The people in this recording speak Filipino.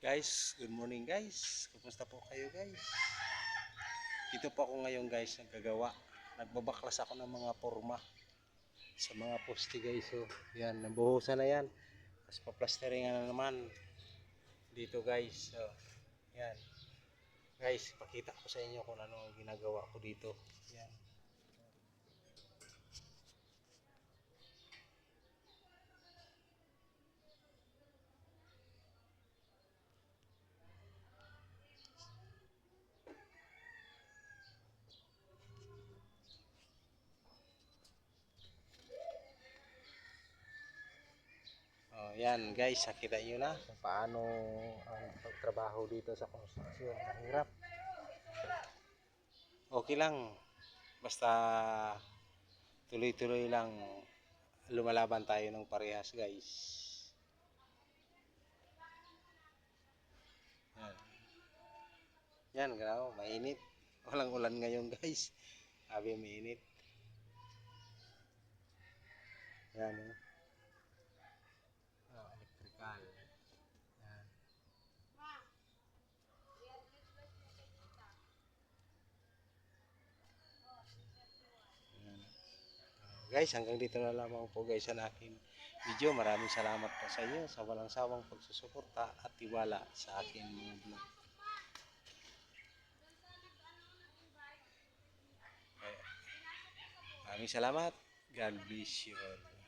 Guys, good morning guys. Kumusta po kayo guys? Dito po ako ngayon guys, naggagawa. Nagbabaklas ako ng mga forma sa mga poste guys. So, yan, nabuhusan na yan. Tapos paplasteringan na naman dito guys. So, yan. Guys, pakita ko sa inyo kung ano ang ginagawa ko dito. Yan. Oh, yan guys, nakita nyo na kung paano ang pagtrabaho dito sa construction. Mahirap. Okay lang. Basta tuloy-tuloy lang, lumalaban tayo ng parehas guys. Yan. Yan, grabe, mainit. Walang ulan ngayon guys. Sabi mainit. Yan, oh. Oh, electrical. Yan. Yan. Guys, hanggang dito na lamang po guys ang aking video. Maraming salamat po sa inyo sa walang sawang pagsusuporta at tiwala sa akin mga vlog. Maraming salamat. God bless you all.